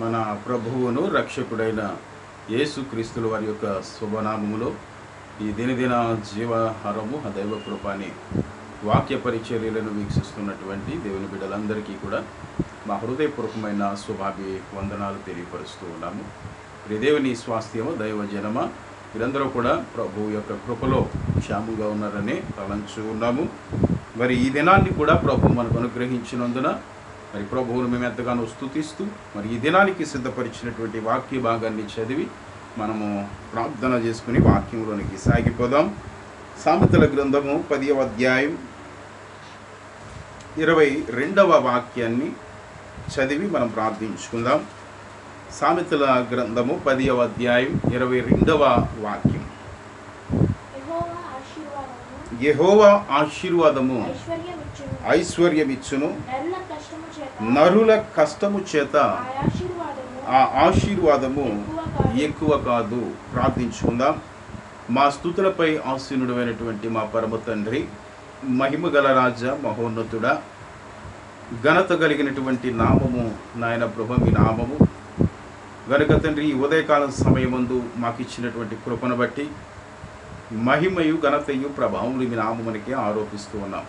మన ప్రభువును రక్షకుడైన యేసుక్రీస్తుల వారి యొక్క శుభనామములో ఈ దినదిన జీవాహారము ఆ దైవ కృపాని వాక్య పరిచర్యలను వీక్షిస్తున్నటువంటి దేవుని బిడ్డలందరికీ కూడా మా హృదయపూర్వకమైన శుభాభి వందనాలు తెలియపరుస్తూ ఉన్నాము. దేవుని స్వాస్థ్యము దైవ జనమ వీరందరూ కూడా ప్రభు యొక్క కృపలో క్షేమంగా ఉన్నారని తలంచు ఉన్నాము. మరి ఈ దినాన్ని కూడా ప్రభు మనకు అనుగ్రహించినందున మరి ప్రభువును మేము ఎంతగానో స్తుతిస్తూ మరి ఈ దినానికి సిద్ధపరిచినటువంటి వాక్య భాగాన్ని చదివి మనము ప్రార్థన చేసుకుని వాక్యంలోనికి సాగిపోదాం. సామెతల గ్రంథము 10వ అధ్యాయం 22వ వాక్యాన్ని చదివి మనం ప్రార్థించుకుందాం. సామెతల గ్రంథము 10వ అధ్యాయం 22వ వాక్యం. యెహోవా ఆశీర్వాదము ఐశ్వర్యమిచ్చును, నరుల కష్టము చేత ఆ ఆశీర్వాదము ఎక్కువ కాదు. ప్రార్థించుకుందాం. మా స్తుతులపై ఆసీనుడైనటువంటి మా పరమ తండ్రి, మహిమ గల రాజ, మహోన్నతుడా, ఘనత కలిగినటువంటి నామము నాయన ప్రభు మీ నామము గనుక తండ్రి ఈ ఉదయకాలం సమయమందు మాకు ఇచ్చినటువంటి కృపను బట్టి మహిమయు ఘనతయు ప్రభావములు మీ నామమునికే ఆరోపిస్తూ ఉన్నాం.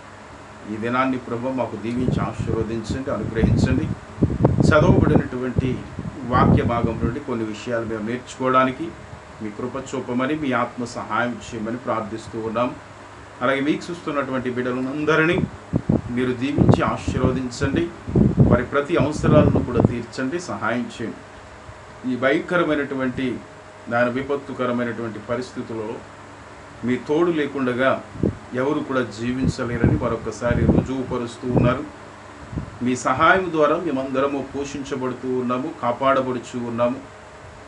ఈ దినాన్ని ప్రభు మాకు దీవించి ఆశీర్వదించండి, అనుగ్రహించండి. చదవబడినటువంటి వాక్య భాగం నుండి కొన్ని విషయాలు మేము నేర్చుకోవడానికి మీ కృప చూపమని, మీ ఆత్మ సహాయం చేయమని ప్రార్థిస్తూ ఉన్నాం. అలాగే మీకు చూస్తున్నటువంటి బిడ్డలందరినీ మీరు దీవించి ఆశీర్వదించండి. వారి ప్రతి అవసరాలను కూడా తీర్చండి, సహాయం చేయండి. ఈ భయంకరమైనటువంటి దాని విపత్తుకరమైనటువంటి పరిస్థితులలో మీ తోడు లేకుండగా ఎవరు కూడా జీవించలేరని మరొకసారి రుజువుపరుస్తూ ఉన్నారు. మీ సహాయం ద్వారా మేమందరము పోషించబడుతూ ఉన్నాము, కాపాడబడుచూ ఉన్నాము.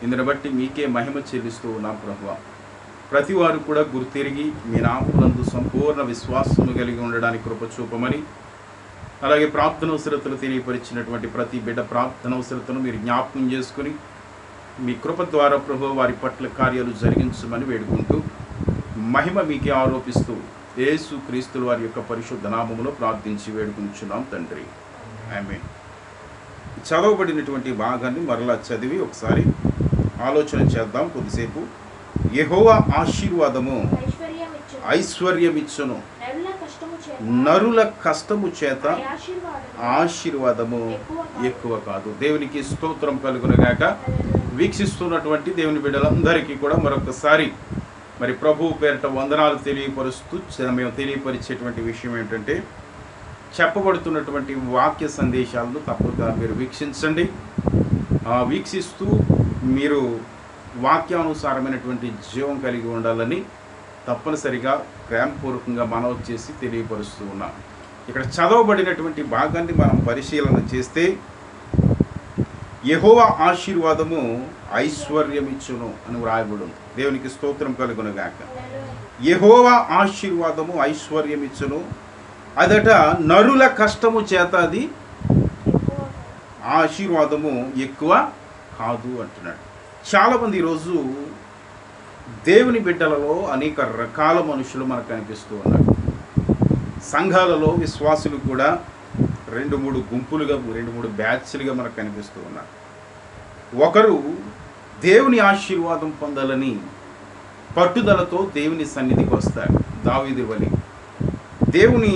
ఇందుని బట్టి మీకే మహిమ చెల్లిస్తూ ఉన్నాం ప్రభువా. ప్రతి వారు కూడా గుర్తిరిగి మీ నామమునందు సంపూర్ణ విశ్వాసము కలిగి ఉండడానికి కృప చూపమని, అలాగే ప్రార్థనవసరతలు తెలియపరిచినటువంటి ప్రతి బిడ్డ ప్రార్థనవసరతను మీరు జ్ఞాపకం చేసుకుని మీ కృప ద్వారా ప్రభువా వారి పట్ల కార్యాలు జరిగించమని వేడుకుంటూ మహిమ మీకే ఆరోపిస్తూ యేసు క్రీస్తుల వారి యొక్క పరిశుద్ధ నామములో ప్రార్థించి వేడుకుంటున్నాం తండ్రి, ఆమేన్. చదవబడినటువంటి భాగాన్ని మరలా చదివి ఒకసారి ఆలోచన చేద్దాం కొద్దిసేపు. యెహోవా ఆశీర్వాదము ఐశ్వర్యమిచ్చును, నరుల కష్టము చేత ఆశీర్వాదము ఎక్కువ కాదు. దేవునికి స్తోత్రం కలుగునగాక. వీక్షిస్తున్నటువంటి దేవుని బిడ్డలందరికీ కూడా మరొకసారి మరి ప్రభువు పేరిట వందనాలు తెలియపరుస్తూ మేము తెలియపరిచేటువంటి విషయం ఏంటంటే, చెప్పబడుతున్నటువంటి వాక్య సందేశాలను తప్పక మీరు వీక్షించండి. వీక్షిస్తూ మీరు వాక్యానుసారమైనటువంటి జీవం కలిగి ఉండాలని తప్పనిసరిగా ప్రేమపూర్వకంగా మనవి చేసి తెలియపరుస్తూ ఉన్నాం. ఇక్కడ చదవబడినటువంటి భాగాన్ని మనం పరిశీలన చేస్తే, యెహోవా ఆశీర్వాదము ఐశ్వర్యమిచ్చును అని వ్రాయబడి. దేవునికి స్తోత్రం కలుగునుగాక. యెహోవా ఆశీర్వాదము ఐశ్వర్యమిచ్చును, అదట నరుల కష్టము చేత అది ఆశీర్వాదము ఎక్కువ కాదు అంటున్నాడు. చాలామంది ఈరోజు దేవుని బిడ్డలలో అనేక రకాల మనుషులు మనకు కనిపిస్తూ ఉన్నారు. సంఘాలలో విశ్వాసులు కూడా 2-3 గుంపులుగా 2-3 బ్యాచ్లుగా మనకు కనిపిస్తూ ఉన్నారు. ఒకరు దేవుని ఆశీర్వాదం పొందాలని పట్టుదలతో దేవుని సన్నిధికి వస్తారు. దావీదు వలె దేవుని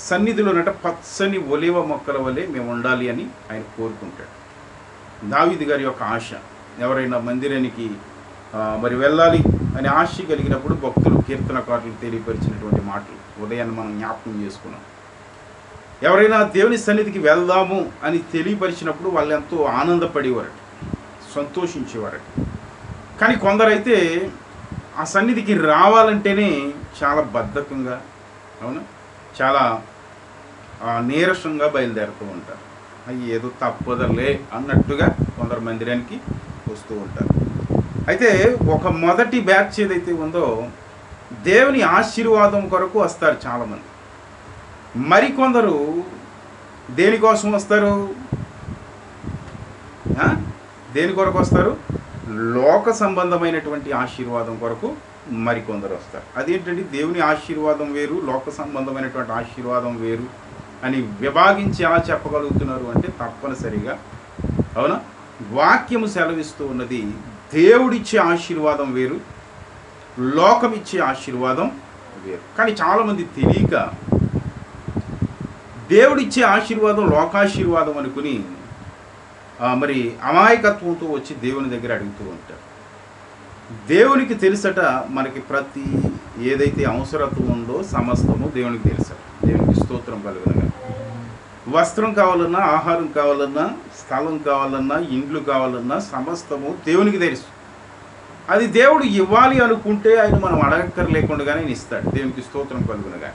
సన్నిధిలోనట పచ్చని ఒలివ మొక్కల వలె మేము ఉండాలి అని ఆయన కోరుకుంటాడు. దావీదు గారి యొక్క ఆశ, ఎవరైనా మందిరానికి మరి వెళ్ళాలి అనే ఆశ కలిగినప్పుడు భక్తులు కీర్తనకారులు తెలియపరిచినటువంటి మాటలు ఉదయాన్ని మనం జ్ఞాపకం చేసుకున్నాం. ఎవరైనా దేవుని సన్నిధికి వెళ్దాము అని తెలియపరిచినప్పుడు వాళ్ళు ఎంతో ఆనందపడేవారట, సంతోషించేవారట. కానీ కొందరైతే ఆ సన్నిధికి రావాలంటేనే చాలా బద్ధకంగా, అవునా, చాలా నీరసంగా బయలుదేరుతూ ఉంటారు. అవి ఏదో తప్పదలే అన్నట్టుగా కొందరు మందిరానికి వస్తూ ఉంటారు. అయితే ఒక మొదటి బ్యాచ్ ఏదైతే ఉందో దేవుని ఆశీర్వాదం కొరకు వస్తారు చాలామంది. మరికొందరు దేనికోసం వస్తారు? దేని కొరకు వస్తారు? లోక సంబంధమైనటువంటి ఆశీర్వాదం కొరకు మరికొందరు వస్తారు. అదేంటంటే దేవుని ఆశీర్వాదం వేరు, లోక సంబంధమైనటువంటి ఆశీర్వాదం వేరు అని విభాగించి ఎలా చెప్పగలుగుతున్నారు అంటే తప్పనిసరిగా, అవునా, వాక్యము సెలవిస్తూ ఉన్నది దేవుడిచ్చే ఆశీర్వాదం వేరు, లోకమిచ్చే ఆశీర్వాదం వేరు. కానీ చాలామంది తెలియక దేవుడిచ్చే ఆశీర్వాదం లోకాశీర్వాదం అనుకుని మరి అమాయకత్వంతో వచ్చి దేవుని దగ్గర అడుగుతూ ఉంటారు. దేవునికి తెలుసట మనకి ప్రతి ఏదైతే అవసరత ఉందో సమస్తము దేవునికి తెలుసట. దేవునికి స్తోత్రం కలుగునగా. వస్త్రం కావాలన్నా, ఆహారం కావాలన్నా, స్థలం కావాలన్నా, ఇండ్లు కావాలన్నా సమస్తము దేవునికి తెలుసు. అది దేవుడు ఇవ్వాలి అనుకుంటే ఆయన మనం అడగక్కర్లేకుండానే ఆయన ఇస్తాడు. దేవునికి స్తోత్రం కలుగునగా.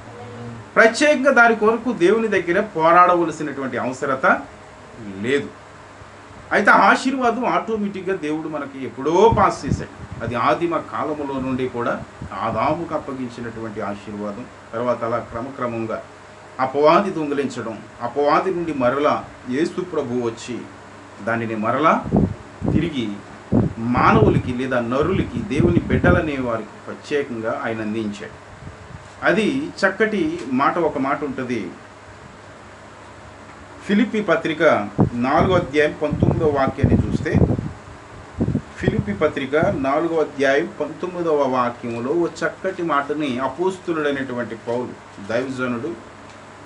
ప్రత్యేకంగా దాని కొరకు దేవుని దగ్గర పోరాడవలసినటువంటి అవసరత లేదు. అయితే ఆశీర్వాదం ఆటోమేటిక్గా దేవుడు మనకి ఎప్పుడో పాస్ చేశాడు. అది ఆదిమ కాలములో నుండి కూడా ఆదాముకు అప్పగించినటువంటి ఆశీర్వాదం. తర్వాత అలా క్రమక్రమంగా అపవాది దొంగిలించడం, అపవాది నుండి మరలా యేసు ప్రభు వచ్చి దానిని మరలా తిరిగి మానవులకి లేదా నరులకి, దేవుని బిడ్డలనే వారికి ప్రత్యేకంగా ఆయన అందించాడు. అది చక్కటి మాట, ఒక మాట ఉంటుంది. ఫిలిప్పీ పత్రిక 4వ అధ్యాయం 19వ వాక్యాన్ని చూస్తే, ఫిలిప్పీ పత్రిక 4వ అధ్యాయం 19వ వాక్యములో ఓ చక్కటి మాటని అపోస్తులుడైనటువంటి పౌలు, దైవజనుడు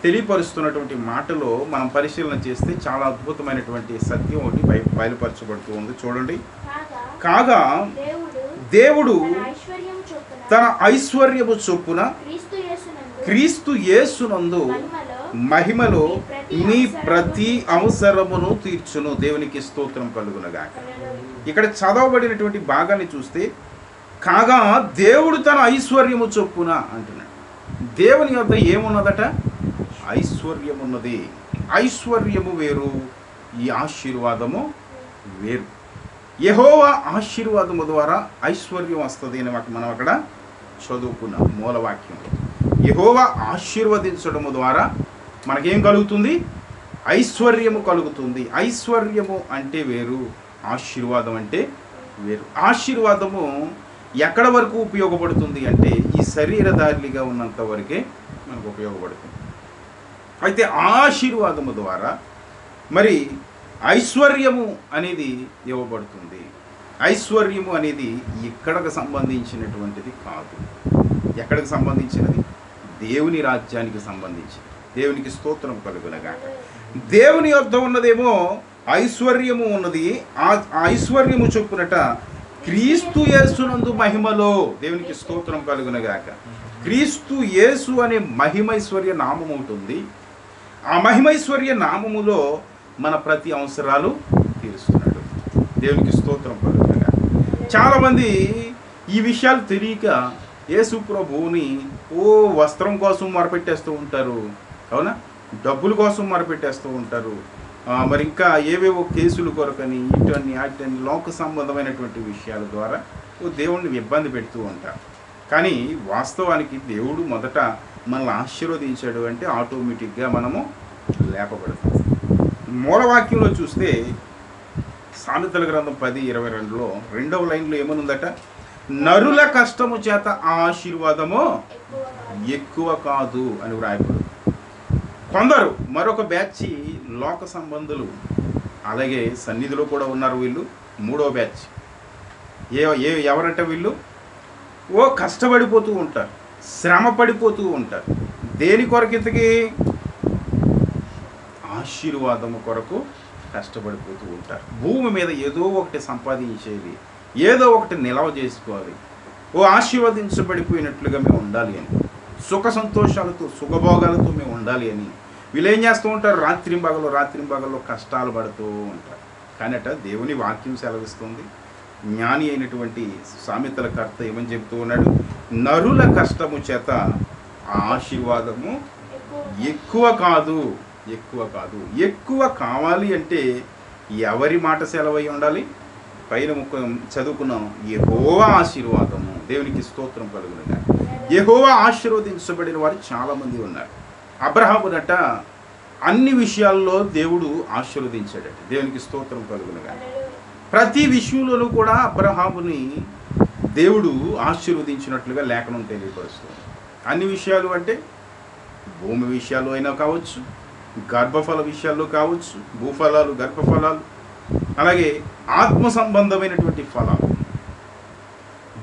తెలియపరుస్తున్నటువంటి మాటలో మనం పరిశీలన చేస్తే చాలా అద్భుతమైనటువంటి సత్యం ఒకటి బయలుపరచబడుతూ ఉంది. చూడండి. కాగా దేవుడు తన ఐశ్వర్యము చొప్పున క్రీస్తు యేసునందు మహిమలో మీ ప్రతి అవసరమును తీర్చును. దేవునికి స్తోత్రం కలుగునగాక. ఇక్కడ చదవబడినటువంటి భాగాన్ని చూస్తే, కాగా దేవుడు తన ఐశ్వర్యము చొప్పున అంటున్నాడు. దేవుని యొద్ద ఏమున్నదట? ఐశ్వర్యం ఉన్నది. ఐశ్వర్యము వేరు, ఈ ఆశీర్వాదము వేరు. యెహోవా ఆశీర్వాదము ద్వారా ఐశ్వర్యం వస్తుంది అని మనం అక్కడ చదువుకున్నాం మూలవాక్యంలో. యెహోవా ఆశీర్వదించడము ద్వారా మనకేం కలుగుతుంది? ఐశ్వర్యము కలుగుతుంది. ఐశ్వర్యము అంటే వేరు, ఆశీర్వాదం అంటే వేరు. ఆశీర్వాదము ఎక్కడ వరకు ఉపయోగపడుతుంది అంటే ఈ శరీరధారిగా ఉన్నంత వరకే మనకు ఉపయోగపడుతుంది. అయితే ఆశీర్వాదము ద్వారా మరి ఐశ్వర్యము అనేది ఇవ్వబడుతుంది. ఐశ్వర్యము అనేది ఇక్కడకు సంబంధించినటువంటిది కాదు. ఎక్కడికి సంబంధించినది? దేవుని రాజ్యానికి సంబంధించింది. దేవునికి స్తోత్రం కలుగునగాక. దేవుని యొద్ద ఉన్నదేమో ఐశ్వర్యము ఉన్నది. ఆ ఐశ్వర్యము చొప్పునట క్రీస్తు యేసునందు మహిమలో, దేవునికి స్తోత్రం కలుగునగాక. క్రీస్తు యేసు అనే మహిమైశ్వర్య నామం ఉంటుంది. ఆ మహిమైశ్వర్య నామములో మన ప్రతి అవసరాలు తీరుస్తున్నాడు. దేవునికి స్తోత్రం కలుగునగాక. చాలామంది ఈ విషయాలు తెలియక యేసు ప్రభువుని వస్త్రం కోసం మొరపెట్టేస్తూ ఉంటారు, అవునా, డబ్బుల కోసం మొరపెట్టేస్తూ ఉంటారు, మరి ఇంకా ఏవేవో కేసులు కొరకని ఇటని అటని లోక సంబంధమైనటువంటి విషయాల ద్వారా దేవుణ్ణి ఇబ్బంది పెడుతూ ఉంటారు. కానీ వాస్తవానికి దేవుడు మొదట మనల్ని ఆశీర్వదించాడు అంటే ఆటోమేటిక్గా మనము లేపబడతాం. మూలవాక్యంలో చూస్తే సామెతల గ్రంథం 10:22లో 2వ లైన్లో ఏమనుందట? నరుల కష్టము చేత ఆ ఆశీర్వాదము ఎక్కువ కాదు అని వ్రాయబడు. కొందరు మరొక బ్యాచ్ లోక సంబంధులు, అలాగే సన్నిధిలో కూడా ఉన్నారు వీళ్ళు. 3వ బ్యాచ్ ఎవరంటే వీళ్ళు కష్టపడిపోతూ ఉంటారు, శ్రమ పడిపోతూ ఉంటారు. దేని కొరకు? ఇంతకీ ఆశీర్వాదము కొరకు కష్టపడిపోతూ ఉంటారు. భూమి మీద ఏదో ఒకటి సంపాదించేది, ఏదో ఒకటి నిలవ చేసుకోవాలి, ఆశీర్వదించబడిపోయినట్లుగా మేము ఉండాలి అని, సుఖ సంతోషాలతో సుఖభోగాలతో మేము ఉండాలి అని వీళ్ళు ఏం చేస్తూ ఉంటారు? రాత్రింబగలు కష్టాలు పడుతూ ఉంటారు. కానట దేవుని వాక్యం సెలవిస్తుంది. జ్ఞాని అయినటువంటి సామెతల కర్త ఏమని చెబుతూ ఉన్నాడు? నరుల కష్టము చేత ఆ ఆశీర్వాదము ఎక్కువ కాదు ఎక్కువ కాదు. ఎక్కువ కావాలి అంటే ఎవరి మాట సెలవై ఉండాలి? పైన చదువుకున్నాం, యెహోవా ఆశీర్వాదము. దేవునికి స్తోత్రం కలుగునుగా. యెహోవా ఆశీర్వదించబడిన వారు చాలామంది ఉన్నారు. అబ్రహామునట అన్ని విషయాల్లో దేవుడు ఆశీర్వదించాడట. దేవునికి స్తోత్రం కలుగునుగా. ప్రతి విషయంలోనూ కూడా అబ్రహాముని దేవుడు ఆశీర్వదించినట్లుగా లేఖనం తెలియపరుస్తుంది. అన్ని విషయాలు అంటే భూమి విషయాలు అయినా కావచ్చు, గర్భఫల విషయాల్లో కావచ్చు, భూఫలాలు, గర్భఫలాలు, అలాగే ఆత్మ సంబంధమైనటువంటి ఫలాలు,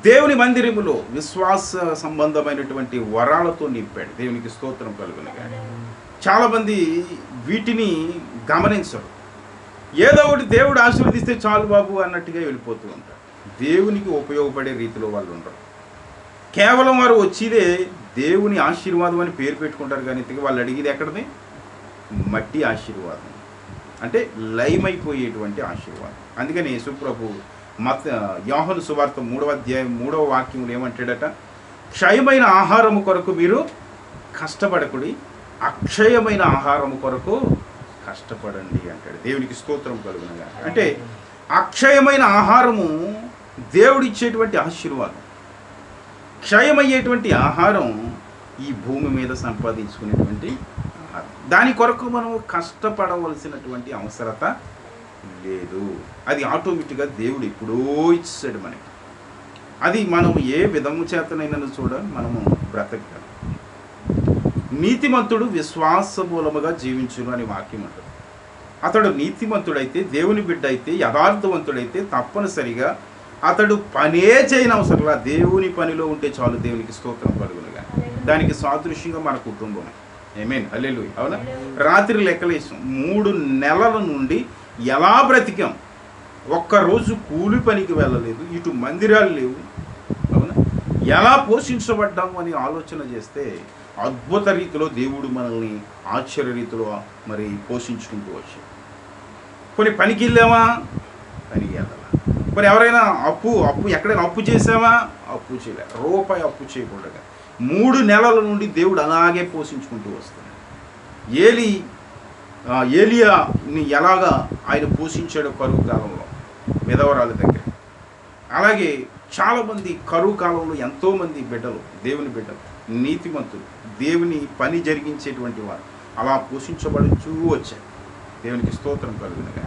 దేవుని మందిరములో విశ్వాస సంబంధమైనటువంటి వరాలతో నింపాడు. దేవునికి స్తోత్రం కలుగునుగా. చాలామంది వీటిని గమనించరు. ఏదో ఒకటి దేవుడు ఆశీర్వదిస్తే చాలు బాబు అన్నట్టుగా వెళ్ళిపోతూ ఉంటారు. దేవునికి ఉపయోగపడే రీతిలో వాళ్ళు ఉండరు. కేవలం వారు వచ్చేదే దేవుని ఆశీర్వాదం అని పేరు పెట్టుకుంటారు, కానీ వాళ్ళు అడిగేది ఎక్కడది? మట్టి ఆశీర్వాదం, అంటే లయమైపోయేటువంటి ఆశీర్వాదం. అందుకని యేసుప్రభు యోహాను సువార్త 3వ అధ్యాయం 3వ వాక్యంలో ఏమంటాడట? క్షయమైన ఆహారము కొరకు మీరు కష్టపడకుడి, అక్షయమైన ఆహారము కొరకు కష్టపడండి అంటాడు. దేవునికి స్తోత్రం కలుగునుగా. అంటే అక్షయమైన ఆహారము దేవుడిచ్చేటువంటి ఆశీర్వాదం. క్షయమయ్యేటువంటి ఆహారం ఈ భూమి మీద సంపాదించుకునేటువంటి ఆహారం. దాని కొరకు మనం కష్టపడవలసినటువంటి అవసరత లేదు. అది ఆటోమేటిక్గా దేవుడు ఎప్పుడో ఇచ్చాడు మనకి. అది మనం ఏ విధము చేతనైనా మనము బ్రతకగలం. నీతిమంతుడు విశ్వాస మూలముగా జీవించును అని వాక్యం అంటారు. అతడు నీతిమంతుడైతే, దేవుని బిడ్డ అయితే, యథార్థవంతుడైతే తప్పనిసరిగా అతడు పనే చేయని అవసరంలా దేవుని పనిలో ఉంటే చాలు. దేవునికి స్తోత్రం కలుగునుగా. దానికి సాదృశ్యంగా మన కుటుంబం. ఆమేన్, హల్లెలూయా. అవునా? రాత్రి లెక్కలేసాం, 3 నెలల నుండి ఎలా బ్రతికాం. ఒక్కరోజు కూలి పనికి వెళ్ళలేదు, ఇటు మందిరాలు లేవు. అవునా? ఎలా పోషించబడ్డాము అని ఆలోచన చేస్తే అద్భుత రీతిలో దేవుడు మనల్ని ఆశ్చర్య రీతిలో మరి పోషించుకుంటూ వచ్చాడు. కొన్ని పనికి వెళ్ళామా? పనికి వెళ్ళాలా. మరి ఎవరైనా అప్పు ఎక్కడైనా అప్పు చేసామా? అప్పు చేయలే. రూపాయి అప్పు చేయకూడదు. 3 నెలల నుండి దేవుడు అలాగే పోషించుకుంటూ వస్తున్నాడు. ఏలియాని ఎలాగా ఆయన పోషించాడు కరువు కాలంలో విధవరాల దగ్గర, అలాగే చాలామంది కరువు కాలంలో ఎంతోమంది బిడ్డలు, దేవుని బిడ్డలు, నీతిమంతులు, దేవుని పని జరిగించేటువంటి వారు అలా పోషించబడుతూ వచ్చారు. దేవునికి స్తోత్రం కలుగునుగా.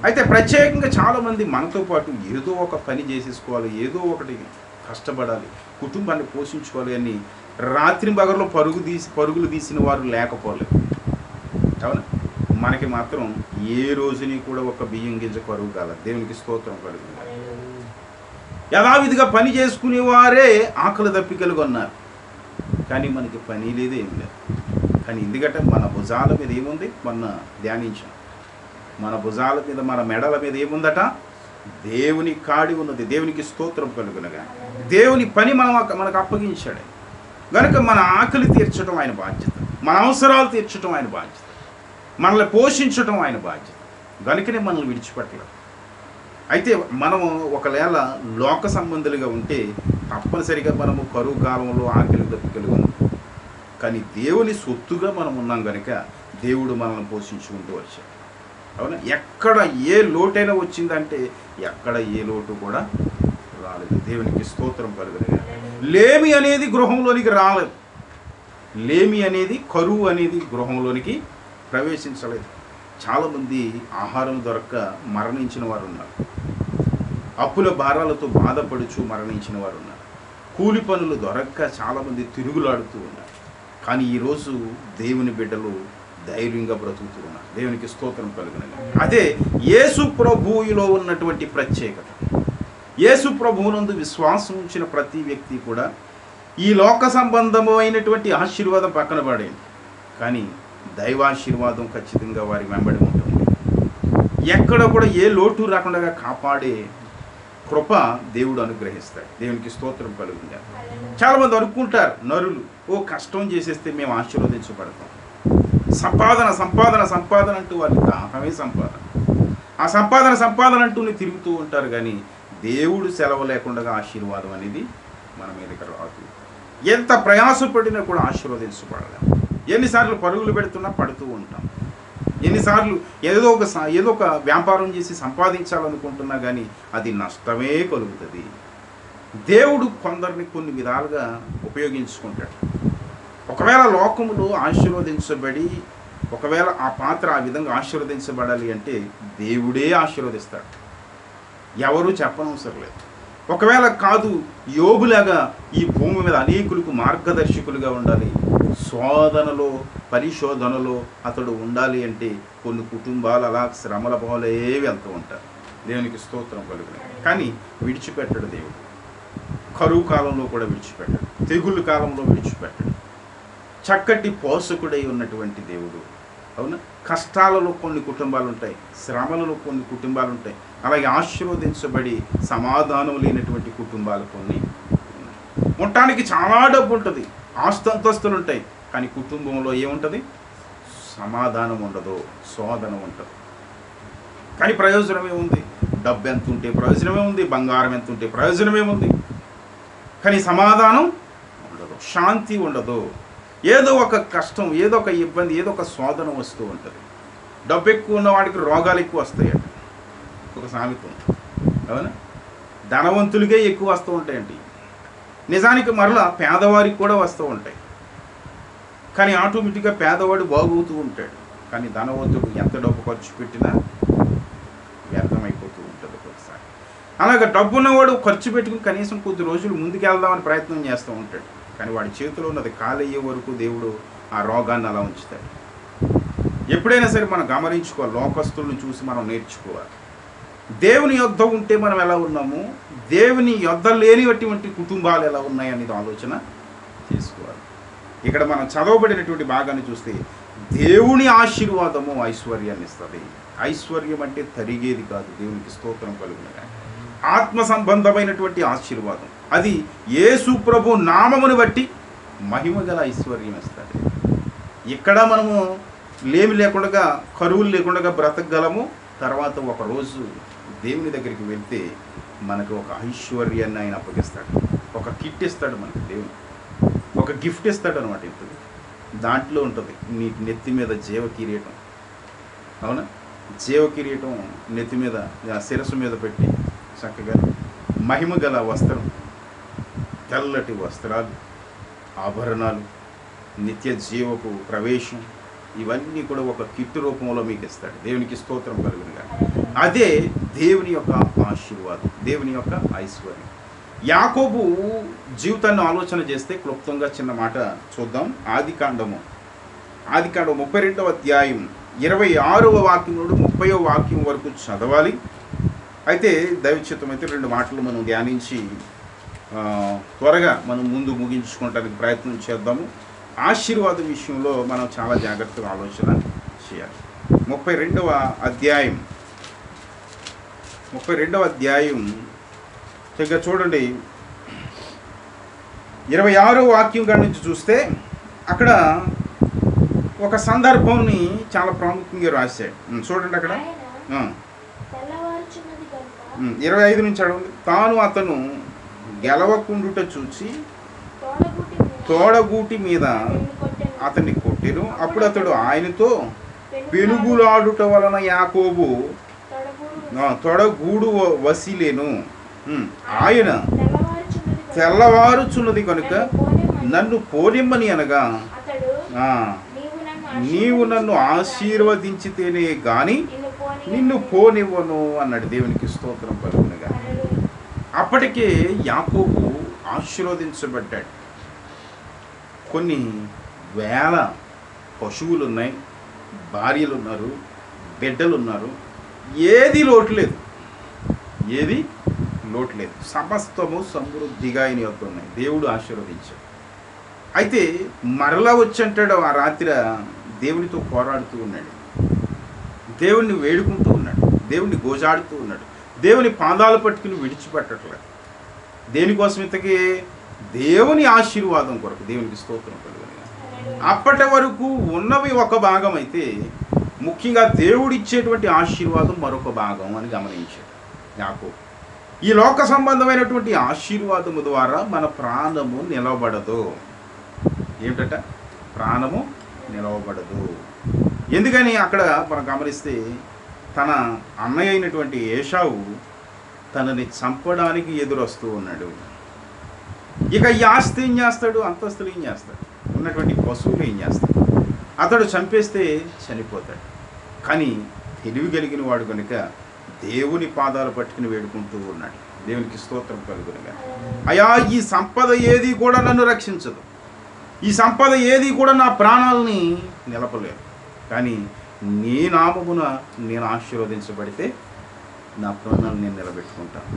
అయితే ప్రత్యేకంగా చాలామంది మనతో పాటు ఏదో ఒక పని చేసేసుకోవాలి, ఏదో ఒకటి కష్టపడాలి, కుటుంబాన్ని పోషించుకోవాలి అని రాత్రి పగలు పరుగులు తీసిన వారు లేకపోలేదు. అవునా? మనకి మాత్రం ఏ రోజుని కూడా ఒక బియ్యం గింజ కరువు కాల. దేవునికి స్తోత్రం కలుగునుగా. యథావిధిగా పని చేసుకునే వారే ఆకలి దప్పికలుగా ఉన్నారు, కానీ మనకి పని లేదు, ఏం లేదు. కానీ ఎందుకంటే మన భుజాల మీద ఏముంది? మొన్న ధ్యానించాం. మన భుజాల మీద, మన మెడల మీద ఏముందట? దేవుని కాడి ఉన్నది. దేవునికి స్తోత్రం కలుగునుగా. దేవుని పని మనకు అప్పగించాడు కనుక మన ఆకలి తీర్చడం ఆయన బాధ్యత, మన అవసరాలు తీర్చడం ఆయన బాధ్యత, మనల్ని పోషించడం ఆయన బాధ్యత. కనుకనే మనల్ని విడిచిపెట్టలేదు. అయితే మనము ఒకవేళ లోక సంబంధులుగా ఉంటే తప్పనిసరిగా మనము కరువు కాలంలో ఆకలి దప్పికలుగా ఉన్నాం. కానీ దేవుని సొత్తుగా మనం ఉన్నాం కనుక దేవుడు మనల్ని పోషించుకుంటూ వచ్చాడు. అవునా? ఎక్కడ ఏ లోటైనా వచ్చిందంటే ఎక్కడ ఏ లోటు కూడా రాలేదు. దేవునికి స్తోత్రం కలుగునుగా. లేమి అనేది గృహంలోనికి రాలేదు. లేమి అనేది, కరువు అనేది గృహంలోనికి ప్రవేశించలేదు. చాలామంది ఆహారం దొరక్క మరణించిన వారు ఉన్నారు. అప్పుల భారాలతో బాధపడుచు మరణించిన వారు ఉన్నారు. కూలి పనులు దొరక్క చాలామంది తిరుగులాడుతూ ఉన్నారు. కానీ ఈరోజు దేవుని బిడ్డలు ధైర్యంగా బ్రతుకుతూ ఉన్నారు. దేవునికి స్తోత్రం కలుగునుగా. అదే యేసు ప్రభువులో ఉన్నటువంటి ప్రత్యేకత. యేసు ప్రభువునందు విశ్వాసం ఉంచిన ప్రతి వ్యక్తి కూడా ఈ లోక సంబంధమైనటువంటి ఆశీర్వాదం పక్కన పడేయండి, కానీ దైవాశీర్వాదం ఖచ్చితంగా వారి వెంబడి ఉంటుంది. ఎక్కడ కూడా ఏ లోటు రాకుండా కాపాడే కృప దేవుడు అనుగ్రహిస్తాడు. దేవునికి స్తోత్రం కలుగునుగా. చాలామంది అనుకుంటారు నరులు, కష్టం చేసేస్తే మేము ఆశీర్వదించబడతాం. సంపాదన అంటూ వాళ్ళకి దాహమే సంపాదన. ఆ సంపాదన అంటూనే తిరుగుతూ ఉంటారు, కానీ దేవుడు సెలవు లేకుండా ఆశీర్వాదం అనేది మన మీదకి రాదు. ఎంత ప్రయాసపడినా కూడా ఆశీర్వదించబడలేము. ఎన్నిసార్లు పరుగులు పెడుతున్నా పడుతూ ఉంటాం. ఎన్నిసార్లు ఏదో ఒక వ్యాపారం చేసి సంపాదించాలనుకుంటున్నా కానీ అది నష్టమే కలుగుతుంది. దేవుడు కొందరిని కొన్ని విధాలుగా ఉపయోగించుకుంటాడు. ఒకవేళ లోకములో ఆశీర్వదించబడి ఒకవేళ ఆ పాత్ర ఆ విధంగా ఆశీర్వదించబడాలి అంటే దేవుడే ఆశీర్వదిస్తాడు, ఎవరు చెప్పనవసరం లేదు. ఒకవేళ కాదు, యోబులాగా ఈ భూమి మీద అనేకులకు మార్గదర్శకులుగా ఉండాలి, శోధనలో పరిశోధనలో అతడు ఉండాలి అంటే కొన్ని కుటుంబాలు అలా శ్రమల పోలే వెళ్తూ ఉంటారు. దేవునికి స్తోత్రం కలుగుతుంది. కానీ విడిచిపెట్టడు దేవుడు. కరువు కాలంలో కూడా విడిచిపెట్టడు, తెగుళ్ళు కాలంలో విడిచిపెట్టడు. చక్కటి పోషకుడై ఉన్నటువంటి దేవుడు. అవునా? కష్టాలలో కొన్ని కుటుంబాలు ఉంటాయి, శ్రమలలో కొన్ని కుటుంబాలు ఉంటాయి, అలాగే ఆశీర్వదించబడి సమాధానం లేనటువంటి కుటుంబాలు కొన్ని ఉన్నాయి. ఉండటానికి చాలా డబ్బు ఉంటుంది, ఆస్తంతస్తులు ఉంటాయి, కానీ కుటుంబంలో ఏముంటుంది? సమాధానం ఉండదు, శోధన ఉంటుంది. కానీ ప్రయోజనమే ఉంది. డబ్బు ఎంత ఉంటే ప్రయోజనమే ఉంది, బంగారం ఎంత ఉంటే ప్రయోజనమే ఉంది, కానీ సమాధానం ఉండదు, శాంతి ఉండదు. ఏదో ఒక కష్టం, ఏదో ఒక ఇబ్బంది, ఏదో ఒక శోధన వస్తూ ఉంటుంది. డబ్బు ఎక్కువ ఉన్న వాడికి రోగాలు ఎక్కువ వస్తాయంట, ఒక సామెత ఉంది. అవునా? ధనవంతులకే ఎక్కువ వస్తూ ఉంటాయండి. నిజానికి మరలా పేదవారికి కూడా వస్తూ ఉంటాయి, కానీ ఆటోమేటిక్గా పేదవాడు బాగుతూ ఉంటాడు. కానీ ధనవంతుడు ఎంత డబ్బు ఖర్చు పెట్టినా వ్యర్థమైపోతూ ఉంటుంది ఒకసారి. అలాగే డబ్బు ఉన్నవాడు ఖర్చు పెట్టుకుని కనీసం కొద్ది రోజులు ముందుకెళ్దామని ప్రయత్నం చేస్తూ ఉంటాడు, కానీ వాడి చేతిలో ఉన్నది కాలయ్యే వరకు దేవుడు ఆ రోగాన్ని అలా ఉంచుతాడు. ఎప్పుడైనా సరే మనం గమనించుకోవాలి, లోకస్తులను చూసి మనం నేర్చుకోవాలి. దేవుని యొద్ద ఉంటే మనం ఎలా ఉన్నాము, దేవుని యొద్ద లేనిటువంటి కుటుంబాలు ఎలా ఉన్నాయి అనేది ఆలోచన చేసుకోవాలి. ఇక్కడ మనం చదవబడినటువంటి భాగాన్ని చూస్తే దేవుని ఆశీర్వాదము ఐశ్వర్యాన్ని ఇస్తుంది. ఐశ్వర్యం అంటే తరిగేది కాదు, దేవునికి స్తోత్రం కలుగునగా. ఆత్మ సంబంధమైనటువంటి ఆశీర్వాదం, అది యేసు ప్రభు నామమును బట్టి మహిమ గల ఐశ్వర్యం ఇస్తాడు. ఇక్కడ మనము లేమి లేకుండా, కరువులు లేకుండా బ్రతకగలము. తర్వాత ఒక రోజు దేవుని దగ్గరికి వెళ్తే మనకు ఒక ఐశ్వర్యాన్ని ఆయన అప్పగిస్తాడు, ఒక కిట్ ఇస్తాడు మనకి. దేవుడు ఒక గిఫ్ట్ ఇస్తాడు అనమాట. ఇప్పుడు దాంట్లో ఉంటుంది నీ నెత్తి మీద జీవ కిరీటం. అవునా? జీవ కిరీటం నెత్తి మీద, శిరస్సు మీద పెట్టి చక్కగా మహిమ గల వస్త్రం, తెల్లటి వస్త్రాలు, ఆభరణాలు, నిత్య జీవపు ప్రవేశం, ఇవన్నీ కూడా ఒక కిట్టు రూపంలో మీకు ఇస్తాడు. దేవునికి స్తోత్రం కలుగునుగా. అదే దేవుని యొక్క ఆశీర్వాదం, దేవుని యొక్క ఐశ్వర్యం. యాకోబు జీవితాన్ని ఆలోచన చేస్తే క్లుప్తంగా చిన్న మాట చూద్దాం. ఆదికాండము 32వ అధ్యాయం 26వ వాక్యం నుండి 30వ వాక్యం వరకు చదవాలి. అయితే దైవచిత్తమైతే 2 మాటలు మనం ధ్యానించి త్వరగా మనం ముందు ముగించుకోవడానికి ప్రయత్నం చేద్దాము. ఆశీర్వాదం విషయంలో మనం చాలా జాగ్రత్తగా ఆలోచన చేయాలి. 32వ అధ్యాయం దగ్గర చూడండి, 26వ వాక్యం కాడి నుంచి చూస్తే అక్కడ ఒక సందర్భంని చాలా ప్రాముఖ్యంగా రాశాడు. చూడండి అక్కడ 25 నుంచి అడగండి. తాను అతను గెలవకుండుట చూచి తోడగూటి మీద అతన్ని కొట్టెను. అప్పుడు అతడు ఆయనతో పెనుగులాడుట వలన యాకోబు తొడగూడు వసిలేను. ఆయన తెల్లవారుచున్నది కనుక నన్ను పోనిమ్మని అనగా, నీవు నన్ను ఆశీర్వదించితేనే గాని నిన్ను పోనివ్వను అన్నాడు. దేవునికి స్తోత్రం కలుగునుగా. అప్పటికే యాకోబు ఆశీర్వదించబడ్డాడు. కొన్ని వేల పశువులు ఉన్నాయి, భార్యలు ఉన్నారు, బిడ్డలు ఉన్నారు, ఏది లోటు లేదు, ఏది లోటు లేదు. సమస్తము సమృద్ధిగా ఆయన యొక్క ఉన్నాయి. దేవుడు ఆశీర్వదించాడు. అయితే మరలా వచ్చంటాడు ఆ రాత్రి దేవునితో పోరాడుతూ ఉన్నాడు, దేవుణ్ణి వేడుకుంటూ ఉన్నాడు, దేవుణ్ణి గోజాడుతూ ఉన్నాడు, దేవుని పాదాలు పట్టుకుని విడిచిపెట్టట్లేదు. దేనికోసం? ఇంతకీ దేవుని ఆశీర్వాదం కొరకు. దేవునికి స్తోత్రం కలుగునుగా. అప్పటి వరకు ఉన్నవి ఒక భాగం అయితే, ముఖ్యంగా దేవుడిచ్చేటువంటి ఆశీర్వాదం మరొక భాగం అని గమనించాడు యాకోబు. ఈ లోక సంబంధమైనటువంటి ఆశీర్వాదము ద్వారా మన ప్రాణము నిలవబడదు. ఏమిటట? ప్రాణము నిలవబడదు. ఎందుకని అక్కడ మనం గమనిస్తే తన అన్నయ్య అయినటువంటి ఏశావు తనని చంపడానికి ఎదురొస్తూ ఉన్నాడు. ఇక ఈ ఆస్తి ఏం చేస్తాడు, అంతస్తులు ఏం చేస్తాడు, ఉన్నటువంటి పశువులు ఏం చేస్తాడు, అతడు చంపేస్తే చనిపోతాడు. కానీ తెలివి కలిగిన వాడు కనుక దేవుని పాదాలు పట్టుకుని వేడుకుంటూ ఉన్నాడు. దేవునికి స్తోత్రం కలుగునుగా. అయ్యా, ఈ సంపద ఏది కూడా నన్ను రక్షించదు, ఈ సంపద ఏది కూడా నా ప్రాణాలని నిలపలేదు, కానీ నీ నామమున నేను ఆశీర్వదించబడితే నా ప్రాణాలను నేను నిలబెట్టుకుంటాను,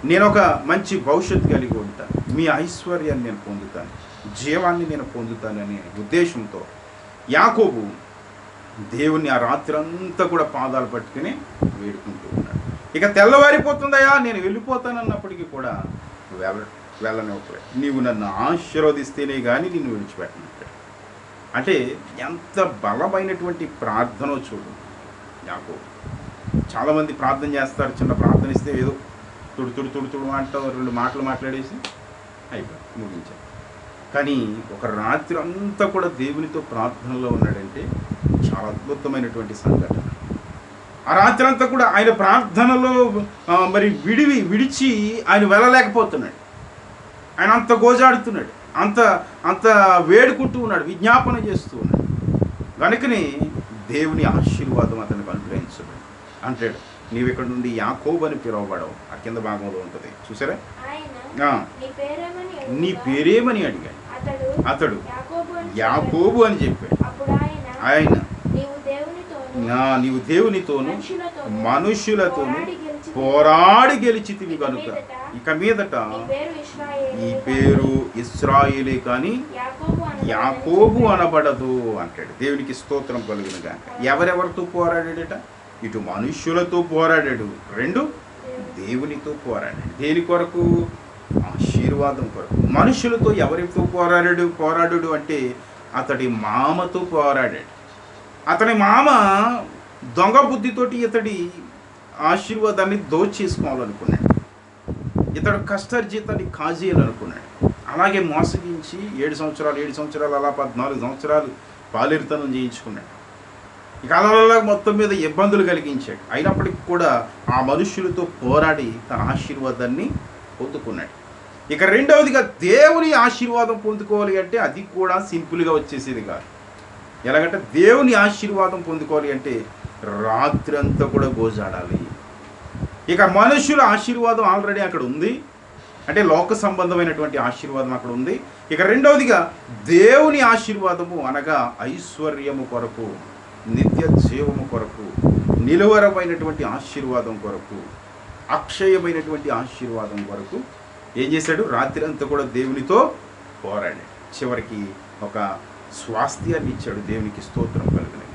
నేను ఒక మంచి భవిష్యత్తు కలిగి ఉంటాను, మీ ఐశ్వర్యాన్ని నేను పొందుతాను, జీవాన్ని నేను పొందుతాను అనే ఉద్దేశంతో యాకోబు దేవుణ్ణి ఆ రాత్రి అంతా కూడా పాదాలు పట్టుకుని వేడుకుంటూ ఉన్నాడు. ఇక తెల్లవారిపోతుందయా, నేను వెళ్ళిపోతానన్నప్పటికీ కూడా వెళ్ళనివ్వట్లేదు. నీవు నన్ను ఆశీర్వదిస్తేనే కానీ నిన్ను విడిచిపెట్టనంటాడు. అంటే ఎంత బలమైనటువంటి ప్రార్థనో చూడు యాకోబు. చాలామంది ప్రార్థన చేస్తారు, చిన్న ప్రార్థన ఇస్తే ఏదో తుడు అంటారు, 2 మాటలు మాట్లాడేసి అయిపోయి ముగించారు. కానీ ఒక రాత్రి అంతా కూడా దేవునితో ప్రార్థనలో ఉన్నాడంటే చాలా అద్భుతమైనటువంటి సంఘటన. ఆ రాత్రి అంతా కూడా ఆయన ప్రార్థనలో మరి విడిచి ఆయన వెళ్ళలేకపోతున్నాడు. ఆయన అంత గోజాడుతున్నాడు, అంత వేడుకుంటూ ఉన్నాడు, విజ్ఞాపన చేస్తూ ఉన్నాడు. కనుకనే దేవుని ఆశీర్వాదం అతనికి అనుగ్రహించబడి అంటాడు, నీవు ఇక్కడ నుండి యాకోబు అని పిలువబడవు. ఆ కింద భాగంలో ఉంటుంది చూసారా, నీ పేరేమని అడిగాడు. అతడు యాకోబు అని చెప్పాడు. ఆయన నీవు దేవునితోను మనుషులతోను పోరాడి గెలిచితివి కనుక ఇక మీదట ఈ పేరు ఇశ్రాయేలే కానీ యాకోబు అనబడదు అంటాడు. దేవునికి స్తోత్రం కలుగునుగా. ఎవరెవరితో పోరాడాడట? ఇటు మనుష్యులతో పోరాడాడు, 2 దేవునితో పోరాడాడు. దేని కొరకు? ఆశీర్వాదం కొరకు. మనుషులతో ఎవరితో పోరాడాడు అంటే అతడి మామతో పోరాడాడు. అతని మామ దొంగ బుద్ధితోటి ఇతడి ఆశీర్వాదాన్ని దోచేసుకోవాలనుకున్నాడు. ఇతడు కష్టార్జితాన్ని కాజేయాలనుకున్నాడు. అలాగే మోసగించి 7 సంవత్సరాలు అలా 14 సంవత్సరాలు పాలిరితనం చేయించుకున్నాడు. ఇక అలా మొత్తం మీద ఇబ్బందులు కలిగించాడు. అయినప్పటికీ కూడా ఆ మనుష్యులతో పోరాడి తన ఆశీర్వాదాన్ని పొందుకున్నాడు. ఇక రెండవదిగా దేవుని ఆశీర్వాదం పొందుకోవాలి అంటే అది కూడా సింపుల్గా వచ్చేసేది కాదు. ఎలాగంటే దేవుని ఆశీర్వాదం పొందుకోవాలి అంటే రాత్రి అంతా కూడా గోజాడాలి. ఇక మనుషుల ఆశీర్వాదం ఆల్రెడీ అక్కడ ఉంది, అంటే లోక సంబంధమైనటువంటి ఆశీర్వాదం అక్కడ ఉంది. ఇక రెండవదిగా దేవుని ఆశీర్వాదము అనగా ఐశ్వర్యము కొరకు, నిత్య జీవము కొరకు, నిలువరమైనటువంటి ఆశీర్వాదం కొరకు, అక్షయమైనటువంటి ఆశీర్వాదం కొరకు ఏం చేశాడు? రాత్రి అంతా కూడా దేవునితో పోరాడాడు. చివరికి ఒక స్వాస్థ్యాన్ని ఇచ్చాడు. దేవునికి స్తోత్రం కలుగును.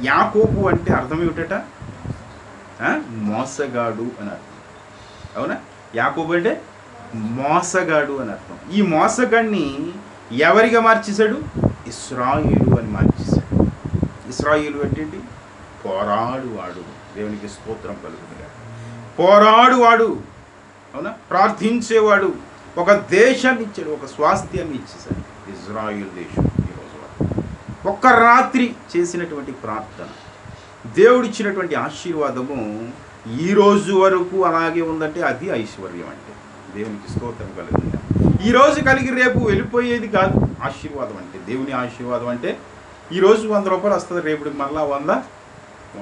యాకోబు అంటే అర్థం ఏమిటట? మోసగాడు అని అర్థం. అవునా? యాకోబు అంటే మోసగాడు అని అర్థం. ఈ మోసగాడిని ఎవరిగా మార్చేశాడు? ఇశ్రాయేలు అని మార్చేశాడు. ఇశ్రాయేలు అంటే ఏంటి? పోరాడువాడు. దేవునికి స్తోత్రం కలుగునుగా. పోరాడువాడు, అవునా, ప్రార్థించేవాడు. ఒక దేశాన్ని ఇచ్చాడు, ఒక స్వాస్థ్యాన్ని ఇచ్చేశాడు. ఇజ్రాయిల్ దేశం ఈరోజు ఒక్క రాత్రి చేసినటువంటి ప్రార్థన, దేవుడిచ్చినటువంటి ఆశీర్వాదము ఈరోజు వరకు అలాగే ఉందంటే అది ఐశ్వర్యం. అంటే దేవునికి స్తోత్రం కలుగుతుంది. ఈరోజు కలిగి రేపు వెళ్ళిపోయేది కాదు ఆశీర్వాదం అంటే. దేవుని ఆశీర్వాదం అంటే ఈరోజు 100 రూపాయలు వస్తుంది, రేపుడికి మళ్ళా 100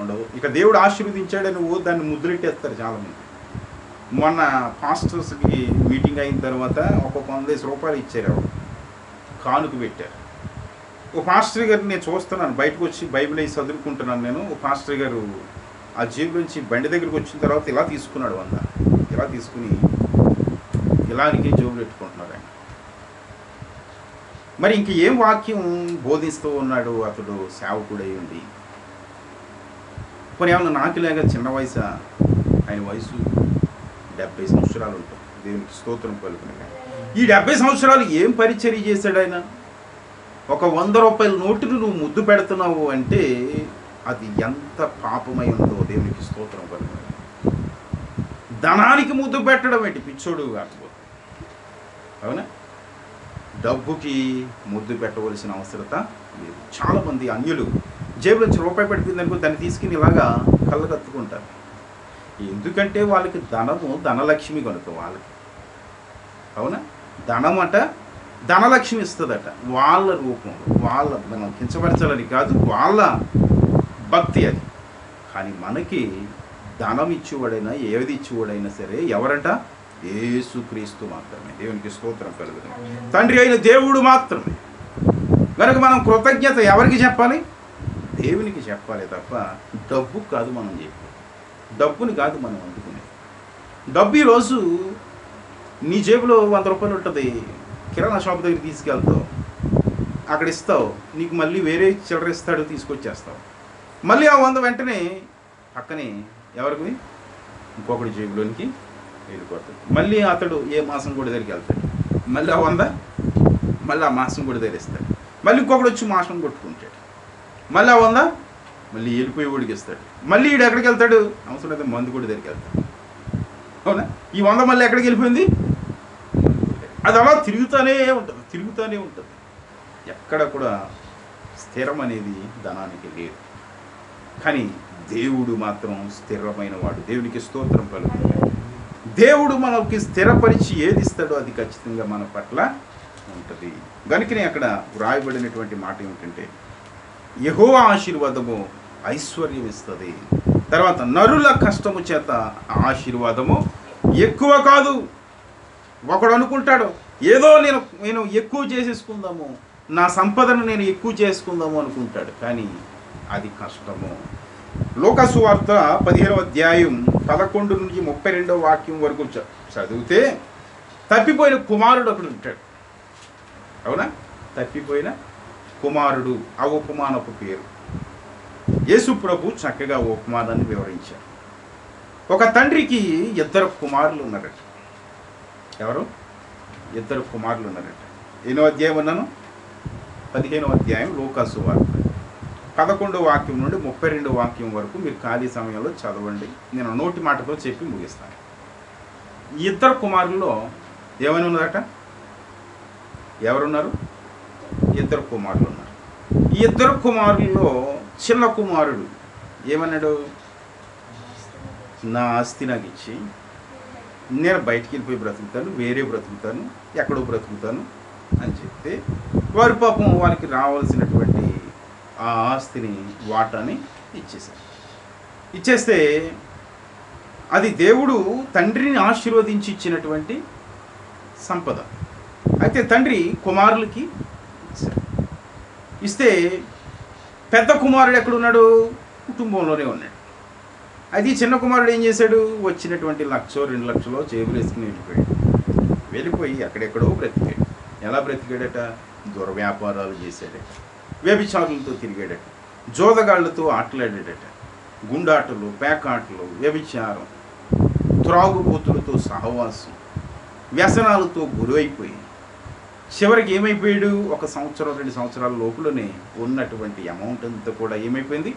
ఉండదు. ఇక దేవుడు ఆశీర్వదించాడని నువ్వు దాన్ని ముద్దులెట్టేస్తారు చాలామంది. మొన్న పాస్టర్స్కి మీటింగ్ అయిన తర్వాత ఒక్కొక్క 100 రూపాయలు ఇచ్చారు, కానుక పెట్టారు. ఓ పాస్టర్ గారిని నేను చూస్తున్నాను, బయటకు వచ్చి బైబిల్ వేసి చదువుకుంటున్నాను నేను. ఓ పాస్టర్ గారు ఆ జేబు నుంచి బండి దగ్గరికి వచ్చిన తర్వాత ఇలా తీసుకున్నాడు 100, ఇలా తీసుకుని ఇలానికి జోబులు పెట్టుకుంటున్నారు ఆయన. మరి ఇంక ఏం వాక్యం బోధిస్తూ ఉన్నాడు అతడు? సేవకుడై ఉండి కొన్ని ఏమన్నా నాకులాగా చిన్న వయసు, ఆయన వయసు 70 సంవత్సరాలు ఉంటాయి. దేవునికి స్తోత్రం పలుకునిగా. ఈ 70 సంవత్సరాలు ఏం పరిచర్య చేశాడు ఆయన? ఒక 100 రూపాయల నోటును నువ్వు ముద్దు పెడుతున్నావు అంటే అది ఎంత పాపమై ఉందో. దేవునికి స్తోత్రం పలుకునిగా. ధనానికి ముద్దు పెట్టడం ఏంటి? పిచ్చోడు కాకపోతే. అవునా? డబ్బుకి ముద్దు పెట్టవలసిన అవసరత లేదు. చాలామంది అన్యులు జేబులోంచి రూపాయి పడిపోయింది అనుకో, దాన్ని తీసుకుని ఇలాగా కళ్ళు కత్తుకుంటారు. ఎందుకంటే వాళ్ళకి ధనము ధనలక్ష్మి కనుక వాళ్ళకి. అవునా? ధనం అట ధనలక్ష్మి ఇస్తుందట వాళ్ళ రూపంలో. వాళ్ళ మనం కించపరచాలని కాదు, వాళ్ళ భక్తి అది. కానీ మనకి ధనం ఇచ్చేవాడైనా ఏది ఇచ్చేవాడైనా సరే ఎవరంట? యేసుక్రీస్తు మాత్రమే. దేవునికి స్తోత్రం కలుగుతుంది. తండ్రి అయిన దేవుడు మాత్రమే. కనుక మనం కృతజ్ఞత ఎవరికి చెప్పాలి? దేవునికి చెప్పాలి తప్ప డబ్బు కాదు మనం చెప్పాలి. డబ్బుని కాదు మనం అందుకునేది. డబ్బు ఈరోజు నీ జేబులో 100 రూపాయలు ఉంటుంది, కిరాణా షాప్ దగ్గర తీసుకెళ్తావు, అక్కడ ఇస్తావు, నీకు మళ్ళీ వేరే చిల్లర ఇస్తాడు, తీసుకొచ్చేస్తావు. మళ్ళీ ఆ 100 వెంటనే పక్కనే ఎవరికి? ఇంకొకటి జేబులోనికి వెళ్ళిపోతాడు. మళ్ళీ అతడు ఏ మాసం కూడా దగ్గరికి వెళ్తాడు, మళ్ళీ ఆ 100 మళ్ళీ ఆ మాసం కూడా దగ్గర ఇస్తాడు. మళ్ళీ ఇంకొకటి వచ్చి మాసం కొట్టుకుంటాడు, మళ్ళీ ఆ 100 మళ్ళీ వెళ్ళిపోయి ఊడికి ఇస్తాడు. మళ్ళీ వీడు ఎక్కడికి వెళ్తాడు? అవసరం అయితే మందు కూడా దగ్గరికి వెళ్తాడు. అవునా? ఈ 100 మళ్ళీ ఎక్కడికి వెళ్ళిపోయింది? అది అలా తిరుగుతూనే ఉంటుంది. ఎక్కడ కూడా స్థిరం అనేది ధనానికి లేదు. కానీ దేవుడు మాత్రం స్థిరమైన వాడు. దేవునికి స్తోత్రం కలుగుతుంది. దేవుడు మనకి స్థిరపరిచి ఏది ఇస్తాడో అది ఖచ్చితంగా మన పట్ల ఉంటుంది. కనుకనే అక్కడ వ్రాయబడినటువంటి మాట ఏమిటంటే, యెహోవా ఆశీర్వాదము ఐశ్వర్యం ఇస్తుంది. తర్వాత నరుల కష్టము చేత ఆశీర్వాదము ఎక్కువ కాదు. ఒకడు అనుకుంటాడు ఏదో నేను ఎక్కువ చేసేసుకుందాము, నా సంపదను నేను ఎక్కువ చేసుకుందాము అనుకుంటాడు. కానీ అది కష్టము. లూకా సువార్త 15వ అధ్యాయం 11 నుంచి 32వ వాక్యం వరకు చదివితే తప్పిపోయిన కుమారుడు ఒకడు ఉంటాడు. అవునా? తప్పిపోయిన కుమారుడు, ఆ ఉపమానపు పేరు. యేసు ప్రభు చక్కగా ఉపమానాన్ని వివరించారు. ఒక తండ్రికి 2 కుమారులు ఉన్నారట. ఎవరు? 2 కుమారులు ఉన్నారట. ఎన్నో అధ్యాయం అన్నాను? 15వ అధ్యాయం లూకా సువార్త 11వ వాక్యం నుండి 32వ వాక్యం వరకు మీరు ఖాళీ సమయంలో చదవండి. నేను నోటి మాటతో చెప్పి ముగిస్తాను. 2 కుమారుల్లో ఏమైనా ఉన్నదట? ఎవరున్నారు? 2 కుమారులు ఉన్నారు. ఈ 2 కుమారుల్లో చిన్న కుమారుడు ఏమన్నాడు? నా ఆస్తి నాకు ఇచ్చి నేను బయటికి వెళ్ళిపోయి బ్రతుకుతాను, వేరే బ్రతుకుతాను, ఎక్కడో బ్రతుకుతాను అని చెప్తే వారి పాపం వారికి రావాల్సినటువంటి ఆ ఆస్తిని వాటాని ఇచ్చేశారు. ఇచ్చేస్తే అది దేవుడు తండ్రిని ఆశీర్వదించి ఇచ్చినటువంటి సంపద. అయితే తండ్రి కుమారులకి ఇచ్చారు. ఇస్తే పెద్ద కుమారుడు ఎక్కడున్నాడు? కుటుంబంలోనే ఉన్నాడు. అది చిన్న కుమారుడు ఏం చేశాడు? వచ్చినటువంటి 1,00,000 2,00,000 జేబులు వేసుకుని వెళ్ళిపోయి ఎక్కడెక్కడో బ్రతికాడు. ఎలా బ్రతికాడట? దుర్వ్యాపారాలు చేశాడట, వ్యభిచారులతో తిరిగాడట, జోదగాళ్లతో ఆటలాడాడట, గుండాటలు, పేకాటలు, వ్యభిచారం, త్రాగుబోతులతో సహవాసం, వ్యసనాలతో గురైపోయి చివరికి ఏమైపోయాడు? 1 సంవత్సరం 2 సంవత్సరాల లోపలనే ఉన్నటువంటి అమౌంట్ అంతా కూడా ఏమైపోయింది?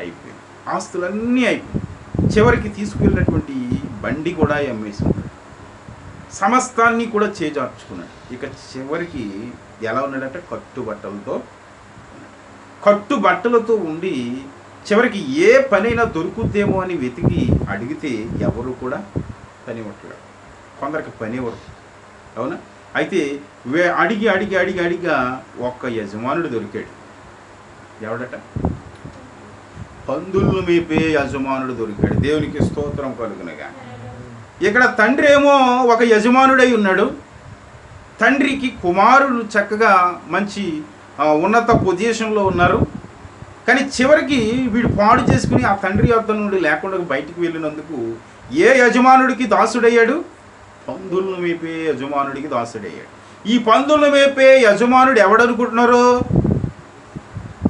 అయిపోయింది. ఆస్తులన్నీ అయిపోయింది. చివరికి తీసుకువెళ్ళినటువంటి బండి కూడా అమ్మేసుకున్నాడు. సమస్తాన్ని కూడా చేజార్చుకున్నాడు. ఇక చివరికి ఎలా ఉన్నాడంటే కట్టుబట్టలతో ఉండి చివరికి ఏ పనైనా దొరుకుద్దేమో అని వెతికి అడిగితే ఎవరు కూడా పని ఇవ్వట్లేదు. కొందరికి పని ఇవ్వరు. అవునా? అయితే అడిగా ఒక్క యజమానుడు దొరికాడు. ఎవడట? పందులను మేపే యజమానుడు దొరికాడు. దేవునికి స్తోత్రం కలుగునగా. ఇక్కడ తండ్రి ఏమో ఒక యజమానుడై ఉన్నాడు. తండ్రికి కుమారులు చక్కగా మంచి ఉన్నత పొజిషన్లో ఉన్నారు. కానీ చివరికి వీడు పాడు చేసుకుని ఆ తండ్రి యొద్ద నుండి లేకుండా బయటికి వెళ్ళినందుకు ఏ యజమానుడికి దాసుడయ్యాడు? పందులను మేపే యజమానుడికి దాసుడయ్యాడు. ఈ పందులను మేపే యజమానుడు ఎవడనుకుంటున్నారు?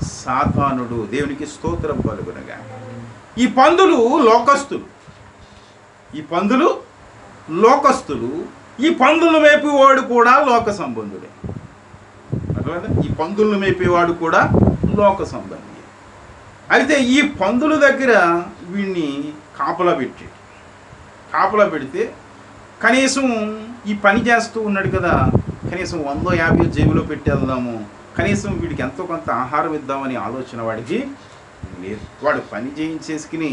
సాతానుడు. దేవునికి స్తోత్రం కలుగునగా. ఈ పందులు లోకస్తులు. ఈ పందులు మేపేవాడు కూడా లోక సంబంధుడే. అర్థమైందా? ఈ పందులను మేపేవాడు కూడా లోక సంబంధి. అయితే ఈ పందుల దగ్గర వీడిని కాపలా పెడితే కనీసం ఈ పని చేస్తూ ఉన్నాడు కదా, కనీసం 100-50 జేబులో పెట్టి వెళ్దాము, కనీసం వీడికి ఎంతో కొంత ఆహారం ఇద్దామని ఆలోచన వాడికి లేదు. వాడు పని చేయించేసుకుని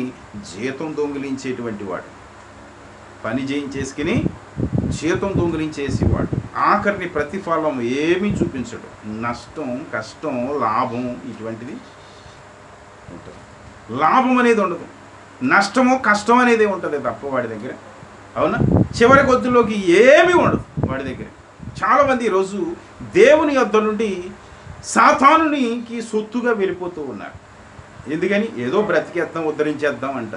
జీతం దొంగిలించేటువంటి వాడు, పని చేయించేసుకుని జీతం దొంగిలించేసేవాడు. ఆఖరిని ప్రతిఫలం ఏమీ చూపించడు. నష్టం, కష్టం, లాభం ఇటువంటిది ఉంటుంది. లాభం అనేది ఉండదు, నష్టము కష్టం అనేది ఉంటుంది తప్ప వాడి దగ్గర. అవునా? చివరి కొద్దిలోకి ఏమీ ఉండదు వాడి దగ్గర. చాలామంది ఈరోజు దేవుని యొద్ద నుండి సాతానునికి సొత్తుగా వెళ్ళిపోతూ ఉన్నారు. ఎందుకని? ఏదో బ్రతికేద్దాం, ఉద్ధరించేద్దాం అంట.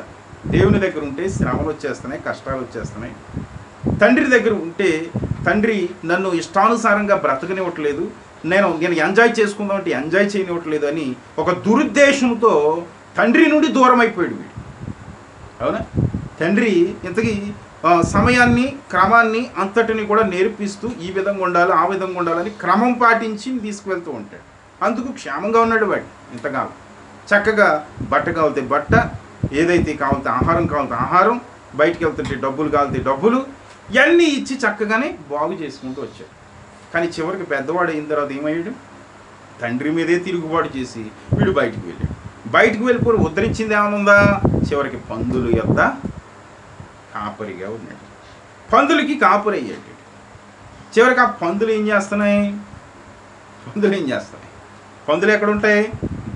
దేవుని దగ్గర ఉంటే శ్రమలు వచ్చేస్తున్నాయి, కష్టాలు వచ్చేస్తున్నాయి. తండ్రి దగ్గర ఉంటే తండ్రి నన్ను ఇష్టానుసారంగా బ్రతకనివ్వట్లేదు, నేను ఎంజాయ్ చేసుకుందాం అంటే ఎంజాయ్ చేయనివ్వట్లేదు అని ఒక దురుద్దేశంతో తండ్రి నుండి దూరం అయిపోయాడు వీడు. అవునా? తండ్రి ఇంతకీ సమయాన్ని, క్రమాన్ని అంతటిని కూడా నేర్పిస్తూ ఈ విధంగా ఉండాలి, ఆ విధంగా ఉండాలని క్రమం పాటించి తీసుకువెళ్తూ ఉంటాడు. అందుకు క్షేమంగా ఉన్నాడు వాడు ఇంతకాలం. చక్కగా బట్ట కావాలితే బట్ట, ఏదైతే కావాలితే ఆహారం కావాలితే ఆహారం, బయటికి వెళ్తుంటే డబ్బులు కావాలితే డబ్బులు, ఇవన్నీ ఇచ్చి చక్కగానే బాగు చేసుకుంటూ వచ్చాడు. కానీ చివరికి పెద్దవాడు అయిన తర్వాత ఏమయ్యాడు? తండ్రి మీదే తిరుగుబాటు చేసి వీడు బయటికి వెళ్ళాడు. బయటికి వెళ్ళిపోయి ఉద్ధరించింది ఏమనుందా? చివరికి పందులు యొద్ద కాపరిగా ఉన్నాడు. పందులకి కాపరి అయ్యాడు. చివరికి ఆ పందులు ఏం చేస్తున్నాయి? పందులు ఎక్కడ ఉంటాయి?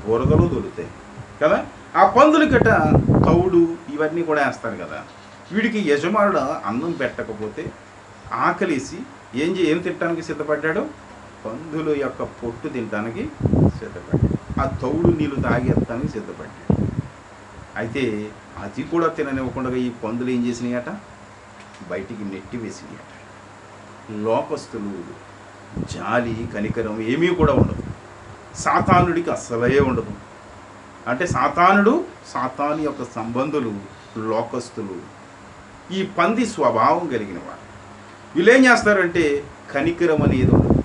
బురదలు దొరుకుతాయి కదా. ఆ పందులు గట్ట తౌడు ఇవన్నీ కూడా వేస్తారు కదా. వీడికి యజమానుడు అన్నం పెట్టకపోతే ఆకలేసి ఏం తినడానికి సిద్ధపడ్డాడు? పందుల యొక్క పొట్టు తినడానికి సిద్ధపడ్డాడు. ఆ తౌడు నీళ్ళు తాగేస్తానికి సిద్ధపడ్డాడు. అయితే అది కూడా తిననివ్వకుండా ఈ పందులు ఏం చేసినాయట? బయటికి నెట్టి వేసినాయట. లోకస్తులు జాలి, కనికరం ఏమీ కూడా ఉండదు. సాతానుడికి అస్సలే ఉండదు. అంటే సాతాను యొక్క సంబంధులు లోకస్తులు, ఈ పంది స్వభావం కలిగిన వాడు. వీళ్ళు ఏం చేస్తారంటే కనికరం అనేది ఉండదు.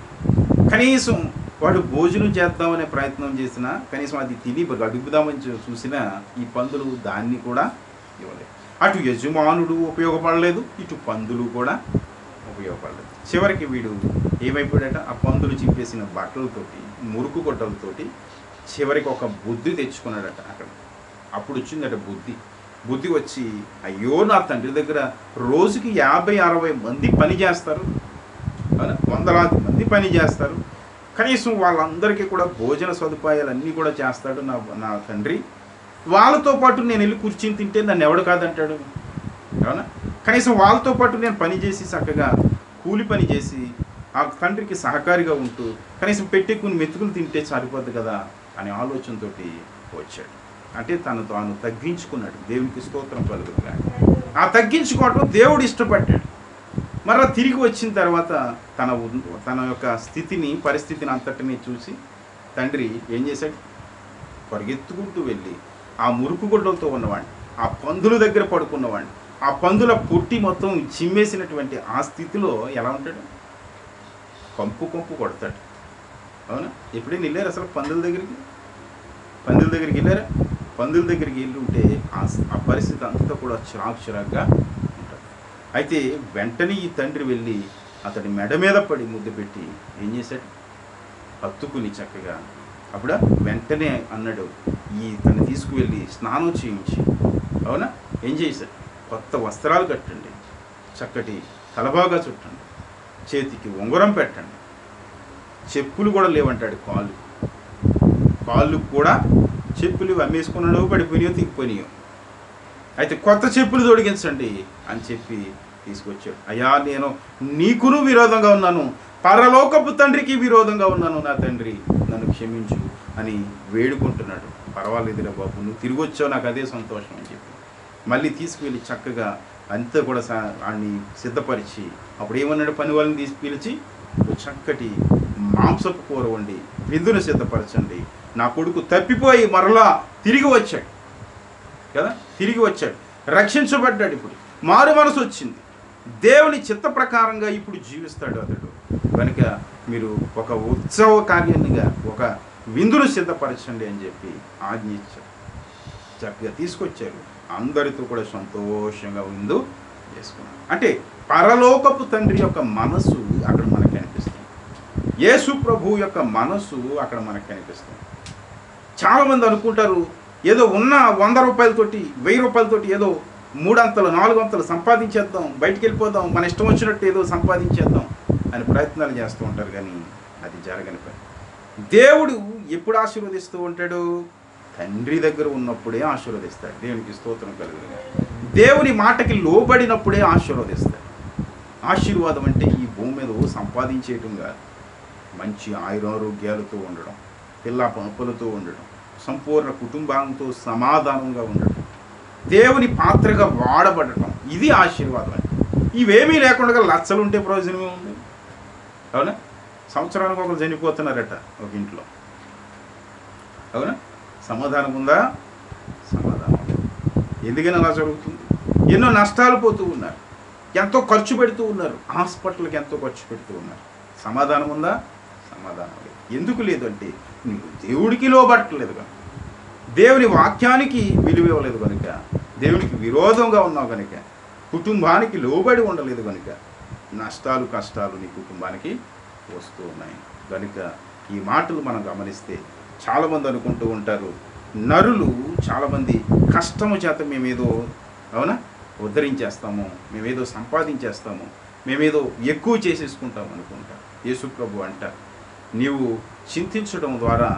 కనీసం వాడు భోజనం చేద్దామనే ప్రయత్నం చేసినా, కనీసం అది తిని గడుపుదామని చూసినా ఈ పందులు దాన్ని కూడా ఇవ్వలేదు. అటు యజమానుడు ఉపయోగపడలేదు, ఇటు పందులు కూడా ఉపయోగపడలేదు. చివరికి వీడు ఏమైపోయాడట? ఆ పందులు చింపేసిన బట్టలతోటి, మురుకు గొడ్డలతోటి చివరికి ఒక బుద్ధి తెచ్చుకున్నాడట. అక్కడ అప్పుడు వచ్చిందట బుద్ధి వచ్చి, అయ్యో నా తండ్రి దగ్గర రోజుకి 50-60 మంది పని చేస్తారు, వందలాది మంది పని చేస్తారు, కనీసం వాళ్ళందరికీ కూడా భోజన సదుపాయాలన్నీ కూడా చేస్తాడు నా తండ్రి. వాళ్ళతో పాటు నేను వెళ్ళి కూర్చుని తింటే నన్ను ఎవడు కాదంటాడు. అవునా? కనీసం వాళ్ళతో పాటు నేను పని చేసి చక్కగా కూలి పని చేసి ఆ తండ్రికి సహకారిగా ఉంటూ కనీసం పెట్టెక్కుని మెతుకులు తింటే సరిపోద్ది కదా అనే ఆలోచనతో వచ్చాడు. అంటే తాను తగ్గించుకున్నాడు. దేవునికి స్తోత్రం కలుగుతుంది. ఆ తగ్గించుకోవటం దేవుడు ఇష్టపడ్డాడు. మరలా తిరిగి వచ్చిన తర్వాత తన యొక్క పరిస్థితిని అంతటినీ చూసి తండ్రి ఏం చేశాడు? పరిగెత్తుకుంటూ వెళ్ళి ఆ మురుకు గుడ్డలతో ఉన్నవాడిని, ఆ పందుల దగ్గర పడుకున్నవాడిని, ఆ పందుల పొట్టి మొత్తం చిమ్మేసినటువంటి ఆ స్థితిలో ఎలా ఉంటాడు? కంపు కొడతాడు. అవునా? ఎప్పుడైనా వెళ్ళారు అసలు పందుల దగ్గరికి వెళ్ళారా? పందుల దగ్గరికి వెళ్ళి ఉంటే ఆ పరిస్థితి అంతా కూడా చిరాకుగా ఉంటుంది. అయితే వెంటనే ఈ తండ్రి వెళ్ళి అతడి మెడ మీద పడి ముద్దు పెట్టి ఏం చేశాడు? హత్తుకుని చక్కగా అప్పుడు వెంటనే అన్నాడు, తను తీసుకువెళ్ళి స్నానం చేయించి, అవునా, ఏం చేశాడు? కొత్త వస్త్రాలు కట్టండి, చక్కటి తలబాగా చుట్టండి, చేతికి ఉంగరం పెట్టండి, చెప్పులు కూడా లేవంటాడు. కాళ్ళు కూడా చెప్పులు అమ్మేసుకున్నాడో పడిపోయినాయో తిప్పిపోయినాయో. అయితే కొత్త చెప్పులు తొడిగించండి అని చెప్పి తీసుకొచ్చాడు. అయ్యా, నేను నీకును విరోధంగా ఉన్నాను, పరలోకపు తండ్రికి విరోధంగా ఉన్నాను, నా తండ్రి నన్ను క్షమించు అని వేడుకుంటున్నాడు. పర్వాలేదురా బాబు, నువ్వు తిరిగి వచ్చావు, నాకు అదే సంతోషం అని చెప్పి మళ్ళీ తీసుకువెళ్ళి చక్కగా అంతా కూడా వాడిని సిద్ధపరిచి అప్పుడు ఏమన్నాడు? పని వాళ్ళని పిలిచి చక్కటి మాంసపు కూర వండి విందును సిద్ధపరచండి, నా కొడుకు తప్పిపోయి మరలా తిరిగి వచ్చాడు కదా, తిరిగి వచ్చాడు, రక్షించబడ్డాడు, ఇప్పుడు మారు మనసు వచ్చింది, దేవుని చిత్త ప్రకారంగా ఇప్పుడు జీవిస్తాడు అతడు. కనుక మీరు ఒక ఉత్సవ కార్యాన్నిగా ఒక విందును సిద్ధపరచండి అని చెప్పి ఆజ్ఞ ఇచ్చారు. చక్కగా తీసుకొచ్చారు, అందరితో కూడా సంతోషంగా విందు చేసుకున్నారు. అంటే పరలోకపు తండ్రి యొక్క మనసు అక్కడ మనకి అనిపిస్తుంది. యేసు ప్రభు యొక్క మనసు అక్కడ మనకు కనిపిస్తుంది. చాలామంది అనుకుంటారు ఏదో ఉన్న 100 రూపాయలతోటి 1000 రూపాయలతోటి ఏదో 3 అంతలు 4 అంతలు సంపాదించేద్దాం, బయటికి వెళ్ళిపోదాం, మన ఇష్టం వచ్చినట్టు ఏదో సంపాదించేద్దాం అని ప్రయత్నాలు చేస్తూ ఉంటారు. కానీ అది జరగని పని. దేవుడు ఎప్పుడు ఆశీర్వదిస్తూ ఉంటాడు? తండ్రి దగ్గర ఉన్నప్పుడే ఆశీర్వదిస్తాడు. దేవునికి స్తోత్రం కలుగును. దేవుని మాటకి లోబడినప్పుడే ఆశీర్వదిస్తాడు. ఆశీర్వాదం అంటే ఈ భూమి మీద సంపాదించేయటం కాదు, మంచి ఆయురారోగ్యాలతో ఉండడం, పిల్ల పంపులతో ఉండడం, సంపూర్ణ కుటుంబంతో సమాధానంగా ఉండడం, దేవుని పాత్రగా వాడబడటం, ఇది ఆశీర్వాదం. అంటే ఇవేమీ లేకుండా లచ్చలు ఉంటే ప్రయోజనమే ఉంది. అవునా? సంవత్సరానికి ఒకరు చనిపోతున్నారట ఒక ఇంట్లో. అవునా? సమాధానం ఉందా? సమాధానం. ఎందుకని అలా జరుగుతుంది? ఎన్నో నష్టాలు పోతూ ఉన్నారు, ఎంతో ఖర్చు పెడుతూ ఉన్నారు, హాస్పిటల్కి ఎంతో ఖర్చు పెడుతూ ఉన్నారు. సమాధానం ఉందా? సమాధానం లేదు. ఎందుకు లేదు అంటే నీకు దేవుడికి లోబట్టలేదు కనుక, దేవుని వాక్యానికి విలువ ఇవ్వలేదు కనుక, దేవునికి విరోధంగా ఉన్నావు కనుక, కుటుంబానికి లోబడి ఉండలేదు కనుక నష్టాలు కష్టాలు నీ కుటుంబానికి వస్తూ ఉన్నాయి. కనుక ఈ మాటలు మనం గమనిస్తే చాలామంది అనుకుంటూ ఉంటారు, నరులు చాలామంది కష్టము చేత మేమేదో అవునా ఉద్ధరించేస్తాము, మేమేదో సంపాదించేస్తాము, మేమేదో ఎక్కువ చేసేసుకుంటాం అనుకుంటాం. యేసు ప్రభు అంట, నీవు చింతించడం ద్వారా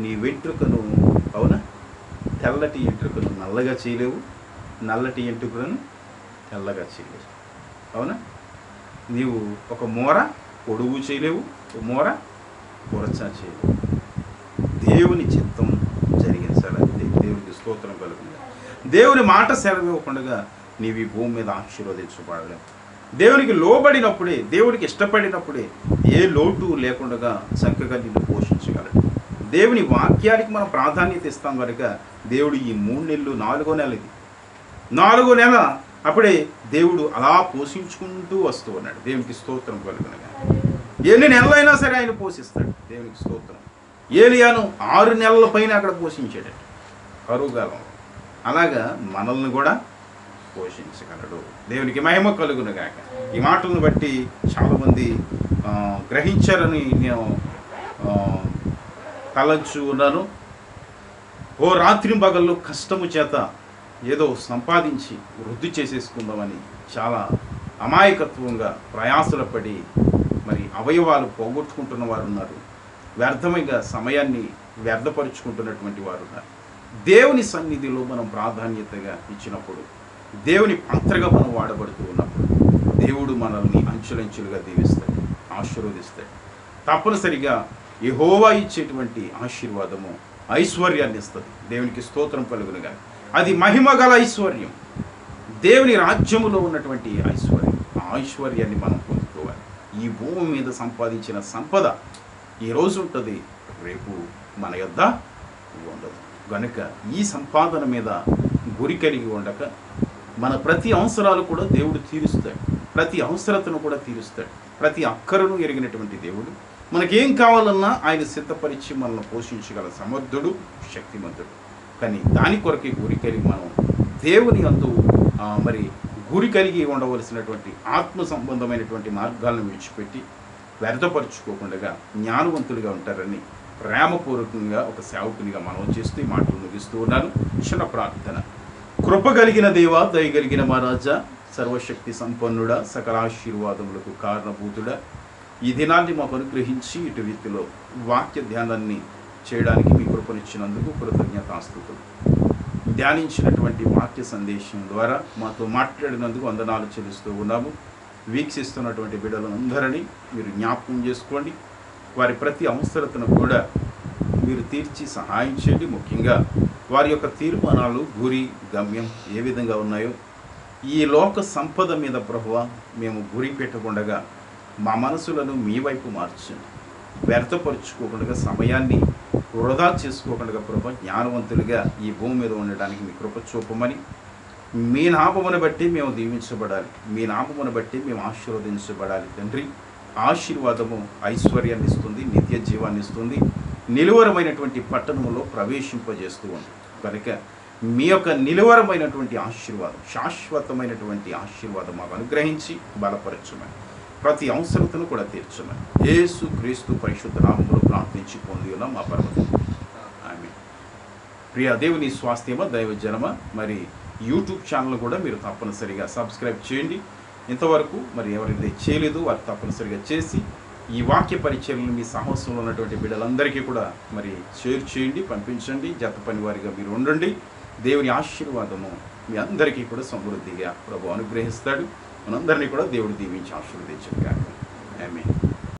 నీ వెంట్రుకను అవునా తెల్లటి ఎంట్రుకను నల్లగా చేయలేవు, నల్లటి ఎంట్రుకలను తెల్లగా చేయలేవు. అవునా? నీవు ఒక మూర పొడుగు చేయలేవు, ఒక మూర పొరచా చేయలేవు. దేవుని చిత్తం జరిగించాలంటే దేవునికి స్తోత్రం కలుగుతుంది. దేవుని మాట సెలవివ్వకుండా నీవు ఈ భూమి మీద ఆశీర్వదించబడలేవు. దేవునికి లోబడినప్పుడే, దేవునికి ఇష్టపడినప్పుడే ఏ లోటు లేకుండా చక్కగా నిన్ను పోషించగలడు. దేవుని వాక్యానికి మనం ప్రాధాన్యత ఇస్తాం కనుక దేవుడు ఈ 3 నెలలు 4వ నెల, ఇది 4వ నెల, అప్పుడే దేవుడు అలా పోషించుకుంటూ వస్తూ ఉన్నాడు. దేవునికి స్తోత్రం కలుగునగా. ఎన్ని నెలలైనా సరే ఆయన పోషిస్తాడు. దేవునికి స్తోత్రం. ఏలియాను 6 నెలల పైన అక్కడ పోషించాడు కరువుగాలం. అలాగా మనల్ని కూడా పోషించగలడు. దేవునికి మహిమ కలుగునుగాక. ఈ మాటలను బట్టి చాలామంది గ్రహించారని నేను తలంచు ఉన్నాను. ఓ రాత్రి పగళ్ళు కష్టము చేత ఏదో సంపాదించి వృద్ధి చేసేసుకుందామని చాలా అమాయకత్వంగా ప్రయాసలు పడి మరి అవయవాలు పోగొట్టుకుంటున్న వారు ఉన్నారు. వ్యర్థమైన సమయాన్ని వ్యర్థపరుచుకుంటున్నటువంటి వారు ఉన్నారు. దేవుని సన్నిధిలో మనం ప్రాధాన్యతగా ఇచ్చినప్పుడు, దేవుని పాత్రగా మనం వాడబడుతూ ఉన్నప్పుడు దేవుడు మనల్ని అంచులంచులుగా దీవిస్తాడు, ఆశీర్వదిస్తాడు. తప్పనిసరిగా యెహోవా ఇచ్చేటువంటి ఆశీర్వాదము ఐశ్వర్యాన్ని ఇస్తుంది. దేవునికి స్తోత్రం కలుగునుగా. అది మహిమగల ఐశ్వర్యం, దేవుని రాజ్యములో ఉన్నటువంటి ఐశ్వర్యం. ఆ ఐశ్వర్యాన్ని మనం పొందుకోవాలి. ఈ భూమి మీద సంపాదించిన సంపద ఈరోజు ఉంటుంది, రేపు మన యొద్ద ఉండదు. కనుక ఈ సంపాదన మీద గురి కలిగి ఉండక మన ప్రతి అవసరాలు కూడా దేవుడు తీరుస్తాడు, ప్రతి అవసరతను కూడా తీరుస్తాడు. ప్రతి అక్కరను ఎరిగినటువంటి దేవుడు మనకేం కావాలన్నా ఆయన సిద్ధపరిచి మనల్ని పోషించగల సమర్థుడు, శక్తిమంతుడు. కానీ దాని కొరకే గురి కలిగి మనం దేవుని అందు మరి గురి కలిగి ఉండవలసినటువంటి ఆత్మ సంబంధమైనటువంటి మార్గాలను విడిచిపెట్టి వ్యర్థపరుచుకోకుండా జ్ఞానవంతులుగా ఉంటారని ప్రేమపూర్వకంగా ఒక సేవకునిగా మనం చేస్తూ ఈ మాటలు ముగిస్తూ ఉన్నాను. చిన్న ప్రార్థన. కృప కలిగిన దేవా, దయగలిగిన మా రాజా, సర్వశక్తి సంపన్నుడా, సకల ఆశీర్వాదములకు కారణభూతుడా, ఈ దినాన్ని మాకు అనుగ్రహించి ఇటు రీతిలో వాక్య ధ్యానాన్ని చేయడానికి మీ కృపనిచ్చినందుకు కృతజ్ఞతాస్తుతులు. ధ్యానించినటువంటి వాక్య సందేశం ద్వారా మాతో మాట్లాడినందుకు వందనాలు చెల్లిస్తూ ఉన్నాము. వీక్షిస్తున్నటువంటి బిడ్డలందరినీ మీరు జ్ఞాపకం చేసుకోండి. వారి ప్రతి అవసరతను కూడా మీరు తీర్చి సహాయం చేయండి. ముఖ్యంగా వారి యొక్క తీర్మానాలు, గురి, గమ్యం ఏ విధంగా ఉన్నాయో ఈ లోక సంపద మీద ప్రభువా మేము గురి పెట్టకుండా మా మనసులను మీ వైపు మార్చండి. వ్యర్థపరుచుకోకుండా, సమయాన్ని వృధా చేసుకోకుండా ప్రభు జ్ఞానవంతులుగా ఈ భూమి మీద ఉండడానికి మీ కృప చూపమని, మీ నామమును బట్టి మేము దీవించబడాలి, మీ నామమును బట్టి మేము ఆశీర్వదించబడాలి. తండ్రి, ఆశీర్వాదము ఐశ్వర్యాన్ని ఇస్తుంది, నిత్య జీవాన్ని ఇస్తుంది, నిలువరమైనటువంటి పట్టణములో ప్రవేశింపజేస్తూ ఉంది. కనుక మీ యొక్క నిలువరమైనటువంటి ఆశీర్వాదం, శాశ్వతమైనటువంటి ఆశీర్వాదం మాకు అనుగ్రహించి బలపరచమని ప్రతి అవసరతను కూడా తీర్చమని యేసు క్రీస్తు పరిశుద్ధ నామములో ప్రార్థించి పొంది ఉన్నాం మా పరమ ఆమేన్. ప్రియ దేవుని స్వాస్థ్యమ దైవ జనమ, మరి యూట్యూబ్ ఛానల్ కూడా మీరు తప్పనిసరిగా సబ్స్క్రైబ్ చేయండి. ఇంతవరకు మరి ఎవరైతే చేయలేదో వారు తప్పనిసరిగా చేసి ఈ వాక్య పరిచర్యలు మీ సాహసంలో ఉన్నటువంటి బిడ్డలందరికీ కూడా మరి షేర్ చేయండి, పంపించండి. జత పని వారిగా మీరు ఉండండి. దేవుని ఆశీర్వాదము మీ అందరికీ కూడా సమృద్ధిగా ప్రభు అనుగ్రహిస్తాడు. మనందరినీ కూడా దేవుడు దీవించి ఆశీర్వదించాడు. ఆమేన్.